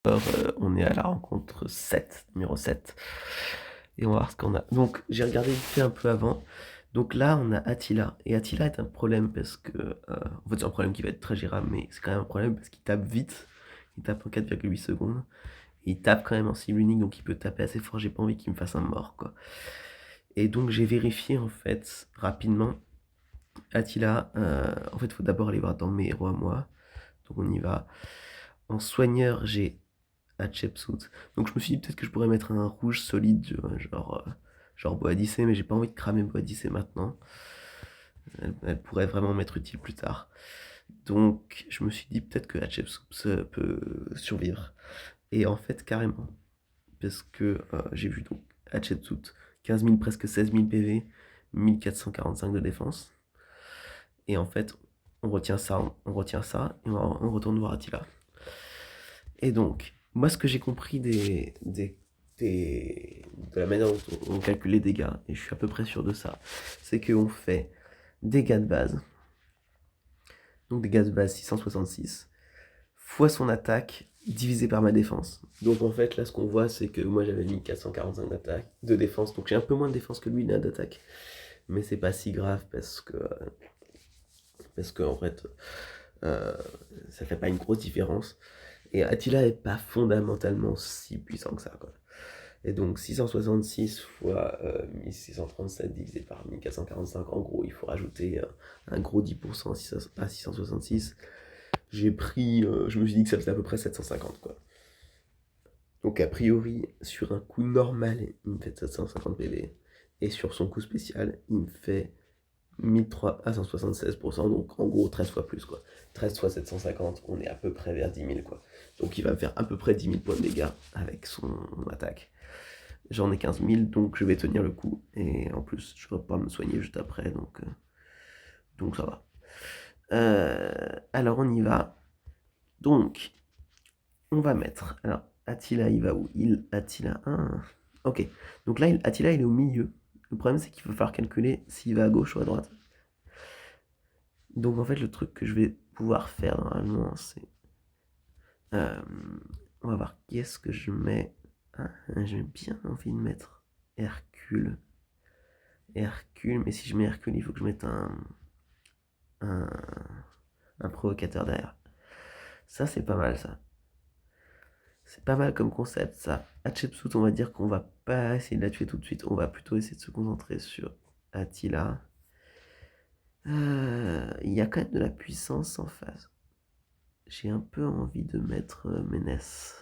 On est à la rencontre 7, numéro 7. Et on va voir ce qu'on a. Donc, j'ai regardé vite fait un peu avant. Donc là, on a Attila. Et Attila est un problème parce que... en fait, c'est un problème qui va être très gérable, mais c'est quand même un problème parce qu'il tape vite. Il tape en 4,8 secondes. Et il tape quand même en cible unique, donc il peut taper assez fort. J'ai pas envie qu'il me fasse un mort, quoi. Et donc, j'ai vérifié, en fait, rapidement. Attila, en fait, il faut d'abord aller voir dans mes héros à moi. Donc, on y va. En soigneur, j'ai Hatshepsut. Donc je me suis dit peut-être que je pourrais mettre un rouge solide, genre Boadicée, mais j'ai pas envie de cramer Boadicée maintenant. Elle pourrait vraiment m'être utile plus tard. Donc je me suis dit peut-être que Hatshepsut peut survivre. Et en fait, carrément. Parce que j'ai vu donc Hatshepsut, 15 000, presque 16 000 PV, 1445 de défense. Et en fait, on retient ça, et on retourne voir Attila. Et donc, moi, ce que j'ai compris de la manière dont on calcule les dégâts, et je suis à peu près sûr de ça, c'est qu'on fait dégâts de base, donc dégâts de base 666, fois son attaque divisé par ma défense. Donc en fait, là, ce qu'on voit, c'est que moi, j'avais mis 445 d'attaque, de défense, donc j'ai un peu moins de défense que lui, il a d'attaque. Mais c'est pas si grave parce que en fait, euh, ça fait pas une grosse différence. Et Attila est pas fondamentalement si puissant que ça, quoi. Et donc 666 fois 1637 divisé par 1445, en gros, il faut rajouter un gros 10% à 666. Je me suis dit que ça faisait à peu près 750, quoi. Donc a priori, sur un coup normal, il me fait 750 PV. Et sur son coup spécial, il me fait 1003 à 176%, donc en gros 13 fois plus, quoi. 13 fois 750, on est à peu près vers 10 000, quoi. Donc il va me faire à peu près 10 000 points de dégâts avec son attaque. J'en ai 15 000, donc je vais tenir le coup. Et en plus, je vais pas me soigner juste après, donc ça va. Alors on y va. Donc, on va mettre. Alors, Attila, il va où? Attila 1. Ok. Donc là, Attila, il est au milieu. Le problème, c'est qu'il va falloir calculer s'il va à gauche ou à droite. Donc en fait, le truc que je vais pouvoir faire normalement, c'est... euh, on va voir qui est-ce que je mets. Ah, j'ai bien envie de mettre Hercule. Hercule, mais si je mets Hercule, il faut que je mette un, un provocateur derrière. Ça, c'est pas mal, ça. C'est pas mal comme concept, ça. Hatshepsut, on va dire qu'on va pas essayer de la tuer tout de suite. On va plutôt essayer de se concentrer sur Attila. Il y a quand même de la puissance en face. J'ai un peu envie de mettre Ménès.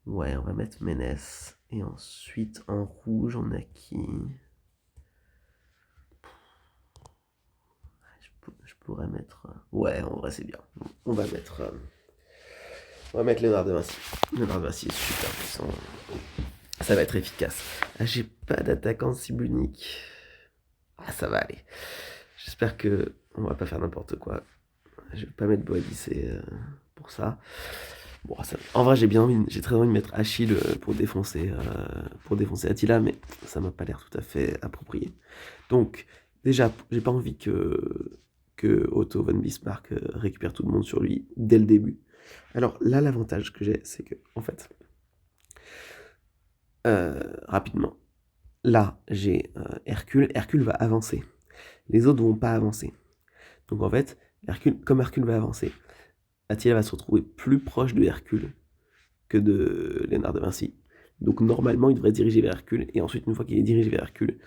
Ouais, on va mettre Ménès. Et ensuite, en rouge, on a qui? Je pourrais mettre... Ouais, en vrai, c'est bien. On va mettre Léonard de Vinci. Léonard de Vinci est super puissant. Ça va être efficace. Ah, j'ai pas d'attaquant cible unique. Ah, ça va aller. J'espère que on va pas faire n'importe quoi. Je vais pas mettre Boadicée pour ça. Bon, en vrai, j'ai très envie de mettre Achille pour défoncer Attila, mais ça m'a pas l'air tout à fait approprié. Donc, déjà, j'ai pas envie que Otto von Bismarck récupère tout le monde sur lui dès le début. Alors là, l'avantage que j'ai, c'est que, en fait, rapidement, là, j'ai Hercule. Hercule va avancer. Les autres vont pas avancer. Donc en fait, comme Hercule va avancer, Attila va se retrouver plus proche de Hercule que de Léonard de Vinci. Donc normalement, il devrait se diriger vers Hercule. Et ensuite, une fois qu'il est dirigé vers Hercule,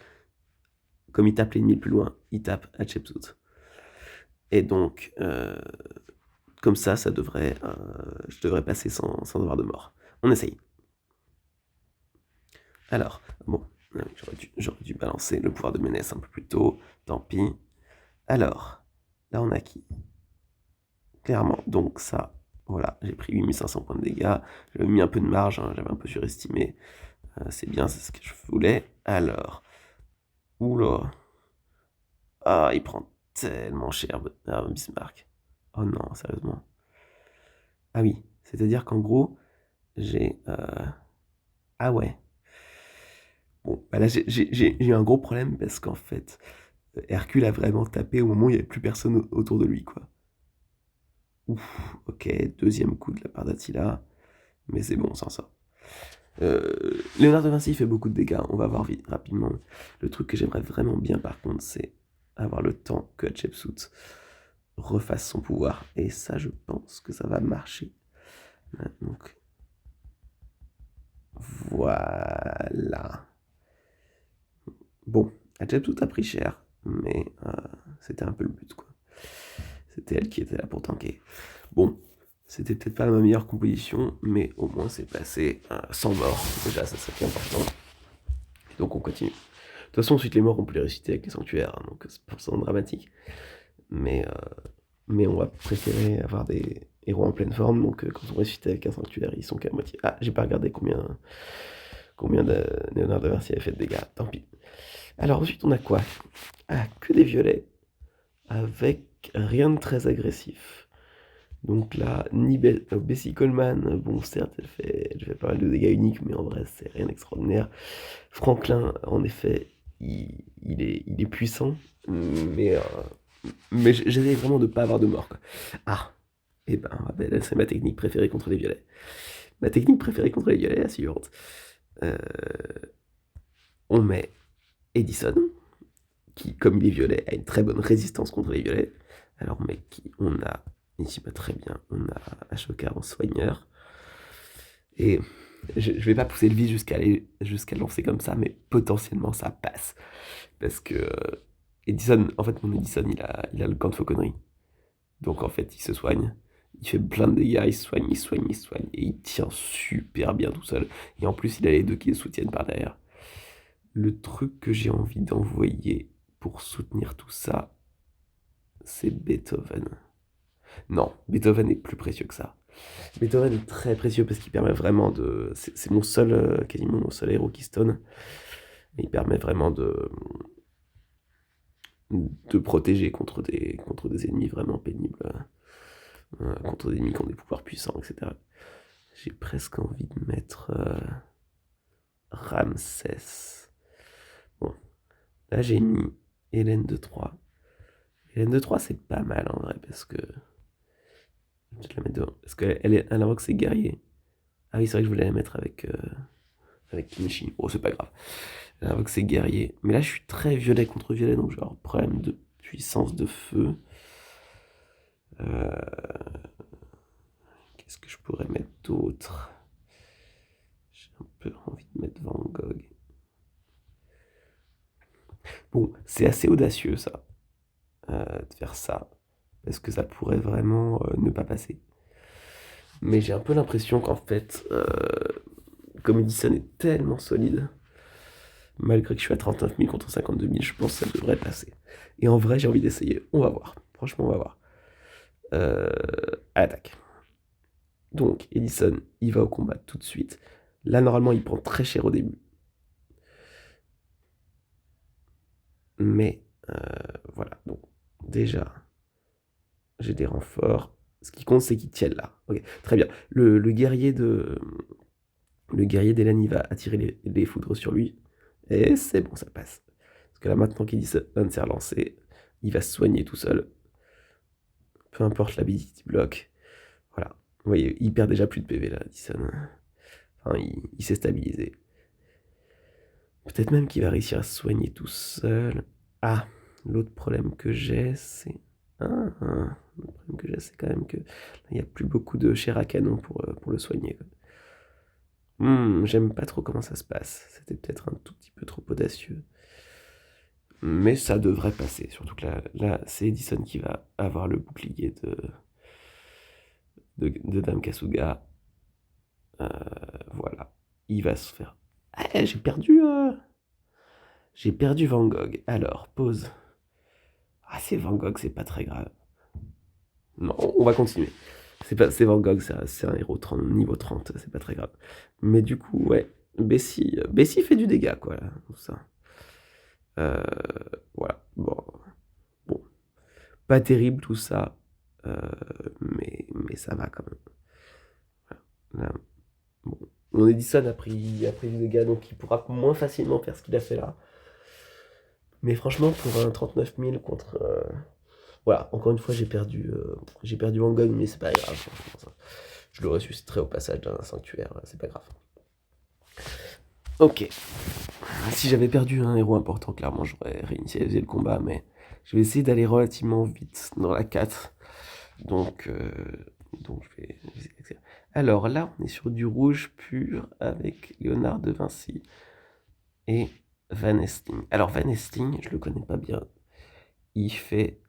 comme il tape l'ennemi plus loin, il tape Hatshepsut. Et donc, comme ça, je devrais passer sans avoir de mort. On essaye. Alors, bon, j'aurais dû balancer le pouvoir de Ménès un peu plus tôt. Tant pis. Alors, là, on a qui? Clairement, donc ça, voilà, j'ai pris 8500 points de dégâts. J'avais mis un peu de marge, hein, j'avais un peu surestimé. C'est bien, c'est ce que je voulais. Alors, oula. Ah, il prend tellement cher, Bismarck. Oh non, sérieusement. Ah oui, c'est-à-dire qu'en gros, j'ai... Ah ouais. Bon, bah là, j'ai eu un gros problème parce qu'en fait, Hercule a vraiment tapé au moment où il n'y avait plus personne autour de lui, quoi. Ouf, ok, deuxième coup de la part d'Attila, mais c'est bon, sans ça. Léonard de Vinci fait beaucoup de dégâts, on va voir vite, rapidement. Le truc que j'aimerais vraiment bien par contre, c'est avoir le temps que Hatshepsut refasse son pouvoir. Et ça, je pense que ça va marcher. Donc, voilà. Bon, Hatshepsut a pris cher, mais c'était un peu le but, quoi. C'était elle qui était là pour tanker. Bon, c'était peut-être pas ma meilleure composition, mais au moins c'est passé sans mort. Déjà, ça c'est important. Et donc on continue. De toute façon, ensuite les morts, on peut les réciter avec les sanctuaires, hein, donc c'est pas forcément dramatique. Mais on va préférer avoir des héros en pleine forme, donc quand on récite avec un sanctuaire, ils sont qu'à moitié. Ah, j'ai pas regardé combien de Léonard de Vinci avait fait de dégâts, tant pis. Alors ensuite, on a quoi? Ah, que des violets, avec rien de très agressif. Donc là, Bessie Coleman, bon certes, elle fait pas mal de dégâts uniques, mais en vrai, c'est rien d'extraordinaire. Franklin, en effet, il est puissant, mais, j'essaie vraiment de pas avoir de mort, quoi. Ah, et ben, c'est ma technique préférée contre les violets. Ma technique préférée contre les violets est la suivante. Euh, on met Edison, qui, comme il est violet, a une très bonne résistance contre les violets. Alors, on a, ici pas très bien, on a Ashoka en soigneur. Et je vais pas pousser le vis jusqu'à le lancer comme ça, mais potentiellement ça passe. Parce que Edison, en fait, mon Edison, il a le camp de fauconnerie. Donc en fait, il se soigne. Il fait plein de dégâts, il se soigne, il se soigne, il se soigne. Et il tient super bien tout seul. Et en plus, il a les deux qui le soutiennent par derrière. Le truc que j'ai envie d'envoyer pour soutenir tout ça, c'est Beethoven. Non, Beethoven est plus précieux que ça. Beethoven est très précieux parce qu'il permet vraiment de. C'est mon seul, quasiment mon seul héros qui stone. Et il permet vraiment de protéger contre des ennemis vraiment pénibles. Contre des ennemis qui ont des pouvoirs puissants, etc. J'ai presque envie de mettre Ramsès. Bon, là j'ai mis Hélène de Troie. Hélène de Troie, c'est pas mal en vrai parce que. Je vais te la mettre devant. Parce qu'elle invoque ses guerriers. Ah oui, c'est vrai que je voulais la mettre avec Kimchi. Oh, c'est pas grave. Elle invoque ses guerriers. Mais là, je suis très violet contre violet, donc genre problème de puissance de feu. Qu'est-ce que je pourrais mettre d'autre? J'ai un peu envie de mettre Van Gogh. Bon, c'est assez audacieux ça, de faire ça, parce que ça pourrait vraiment ne pas passer. Mais j'ai un peu l'impression qu'en fait, comme Edison est tellement solide, malgré que je suis à 39 000 contre 52 000, je pense que ça devrait passer. Et en vrai, j'ai envie d'essayer. On va voir. Franchement, on va voir. À l'attaque. Donc, Edison, il va au combat tout de suite. Là, normalement, il prend très cher au début. Mais, voilà. Donc, déjà, j'ai des renforts. Ce qui compte, c'est qu'ils tiennent là. Ok, très bien. Le guerrier d'Hélène, il va attirer les foudres sur lui. Et c'est bon, ça passe. Parce que là, maintenant qu'Edison s'est relancé, il va se soigner tout seul. Peu importe l'ability block. Voilà. Vous voyez, il perd déjà plus de PV là, Edison. Enfin, il s'est stabilisé. Peut-être même qu'il va réussir à se soigner tout seul. Ah, l'autre problème que j'ai, c'est. L'autre problème que j'ai, c'est quand même que il n'y a plus beaucoup de chair à canon pour le soigner. J'aime pas trop comment ça se passe. C'était peut-être un tout petit peu trop audacieux. Mais ça devrait passer. Surtout que là c'est Edison qui va avoir le bouclier de Dame Kasuga. Voilà. Il va se faire. Ah, j'ai perdu Van Gogh. Alors, pause. Ah, c'est Van Gogh, c'est pas très grave. Non, on va continuer. C'est Van Gogh, c'est un héros niveau 30, c'est pas très grave. Mais du coup, ouais, Bessie fait du dégât, quoi, là, tout ça. Euh, voilà, bon, pas terrible tout ça, mais ça va quand même. Voilà. Là, bon. Mon Edison a pris du dégât, donc il pourra moins facilement faire ce qu'il a fait là. Mais franchement, pour un 39 000 Voilà, encore une fois, j'ai perdu Van Gogh, mais c'est pas grave. Je le ressusciterai au passage d'un sanctuaire, c'est pas grave. Ok. Si j'avais perdu un héros important, clairement, j'aurais réinitialisé le combat, mais je vais essayer d'aller relativement vite dans la 4. Donc je vais... Alors là, on est sur du rouge pur avec Léonard de Vinci et Van Helsing. Alors Van Helsing, je le connais pas bien. Il fait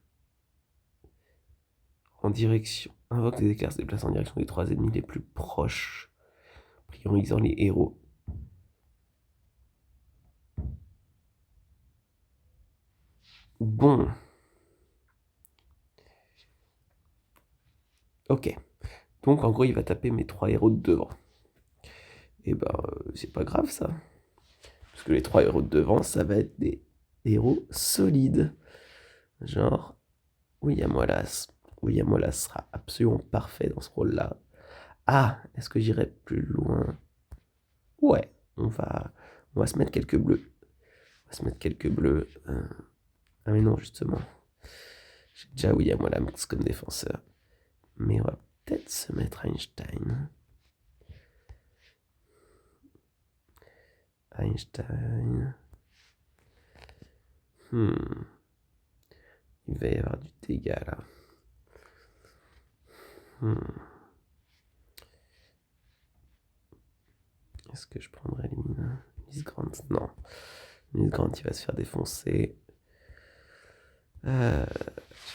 en direction. Invoque des éclairs se déplace en direction des 3 ennemis les plus proches, priorisant les héros. Bon. Ok. Donc en gros, il va taper mes 3 héros de devant. Et ben, c'est pas grave ça. Parce que les 3 héros de devant, ça va être des héros solides. Genre William Wallace. William Wallace sera absolument parfait dans ce rôle-là. Ah, est-ce que j'irai plus loin? Ouais, on va se mettre quelques bleus. On va se mettre quelques bleus. Ah mais non, justement. J'ai déjà William Wallace comme défenseur. Mais on va peut-être se mettre Einstein. Einstein. Il va y avoir du dégât là. Est-ce que je prendrais Miss Grant? Non. Miss Grant, il va se faire défoncer. J'ai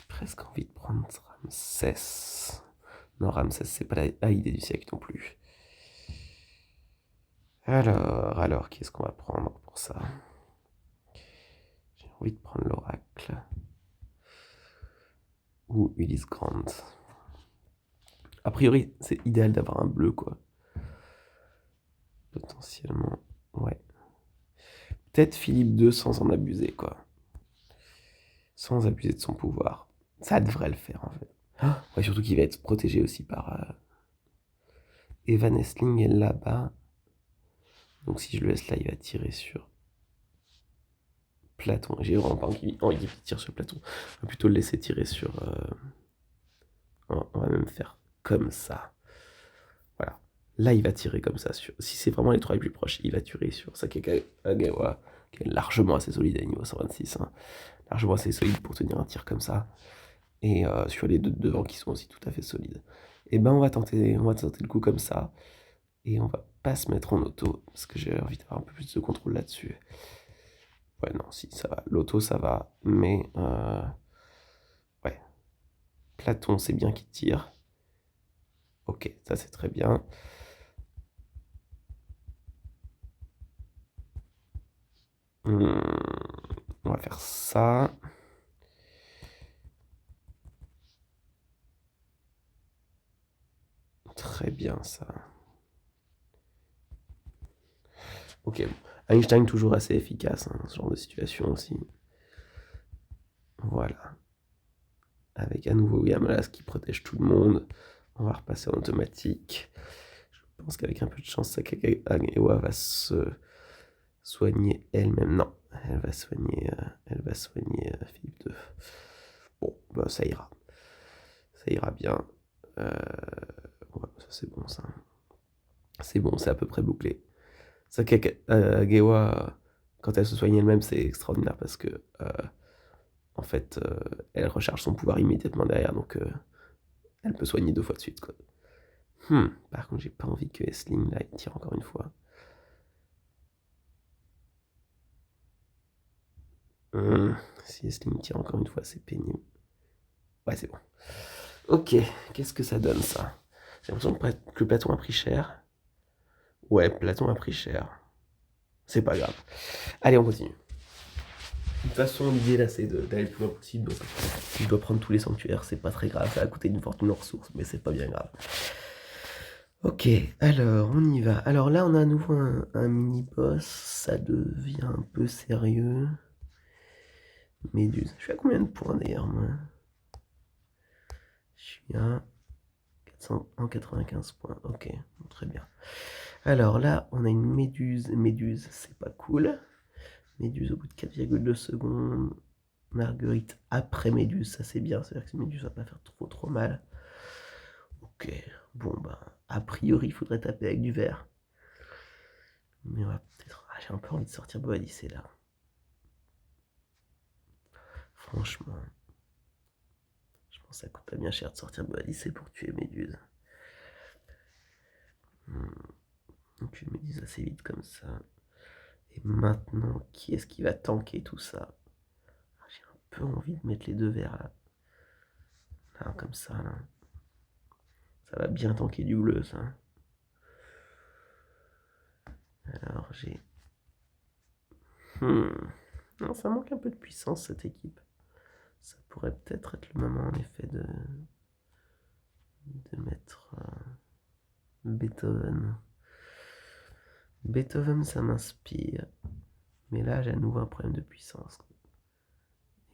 presque envie de prendre Ramsès. Non, Ramsès, c'est pas la idée du siècle non plus. Alors, qui est-ce qu'on va prendre pour ça? J'ai envie de prendre l'oracle. Ou Ulysse Grant. A priori, c'est idéal d'avoir un bleu, quoi. Potentiellement, ouais. Peut-être Philippe II sans en abuser, quoi. Sans abuser de son pouvoir. Ça devrait le faire, en fait. Ouais, surtout qu'il va être protégé aussi par... Evan Helsing est là-bas. Donc si je le laisse là, il va tirer sur Platon. J'ai vraiment pas envie qu'il tire sur Platon. On va plutôt le laisser tirer sur... On va même faire comme ça. Voilà. Là, il va tirer comme ça. Si c'est vraiment les 3 les plus proches, il va tirer sur Sakakagawa, qui est largement assez solide à niveau 126. Hein. Largement assez solide pour tenir un tir comme ça. Et sur les 2 de devant qui sont aussi tout à fait solides. Et ben on va tenter le coup comme ça. Et on va pas se mettre en auto, parce que j'ai envie d'avoir un peu plus de contrôle là-dessus. Ouais, non, si, ça va. L'auto, ça va. Mais, ouais. Platon, c'est bien qu'il tire. Ok, ça c'est très bien. On va faire ça. Très bien, ça. Ok, Einstein toujours assez efficace, hein, dans ce genre de situation aussi. Voilà. Avec à nouveau Yamalas qui protège tout le monde. On va repasser en automatique. Je pense qu'avec un peu de chance, Sakagawa va se soigner elle-même. Non, elle va soigner Philippe II. Bon, bah ça ira. Ça ira bien. Ouais, ça c'est bon ça. C'est bon, c'est à peu près bouclé. Sakagawa, quand elle se soigne elle-même, c'est extraordinaire parce que en fait, elle recharge son pouvoir immédiatement derrière, donc elle peut soigner 2 fois de suite, quoi. Par contre, j'ai pas envie que Helsing, là, il tire encore une fois. Si Helsing tire encore une fois, c'est pénible. Ouais, c'est bon. Ok, qu'est-ce que ça donne, ça? J'ai l'impression que Platon a pris cher. Ouais, Platon a pris cher. C'est pas grave. Allez, on continue. De toute façon, l'idée là, c'est d'aller le plus loin possible. Donc, si je dois prendre tous les sanctuaires, c'est pas très grave. Ça va coûter une fortune en ressources, mais c'est pas bien grave. Ok, alors on y va. Alors là, on a à nouveau un mini-boss. Ça devient un peu sérieux. Méduse. Je suis à combien de points d'ailleurs, moi? Je suis à 495 points. Ok, très bien. Alors là, on a une méduse. Méduse, c'est pas cool. Méduse au bout de 4,2 secondes. Marguerite après Méduse, ça c'est bien, c'est-à-dire que Méduse va pas faire trop mal. Ok, bon bah, a priori il faudrait taper avec du vert. Mais on va peut-être... Ah, j'ai un peu envie de sortir Boadicée là. Franchement, je pense que ça coûte pas bien cher de sortir Boadicée pour tuer Méduse. Tuer Méduse assez vite comme ça. Et maintenant, qui est-ce qui va tanker tout ça? J'ai un peu envie de mettre les deux verts là. Là, comme ça, là. Ça va bien tanker du bleu, ça. Alors, j'ai... Non, ça manque un peu de puissance, cette équipe. Ça pourrait peut-être être le moment, en effet, de mettre Beethoven. Beethoven, ça m'inspire. Mais là, j'ai à nouveau un problème de puissance.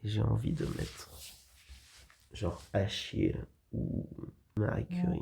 Et j'ai envie de mettre genre Achille ou Marie Curie.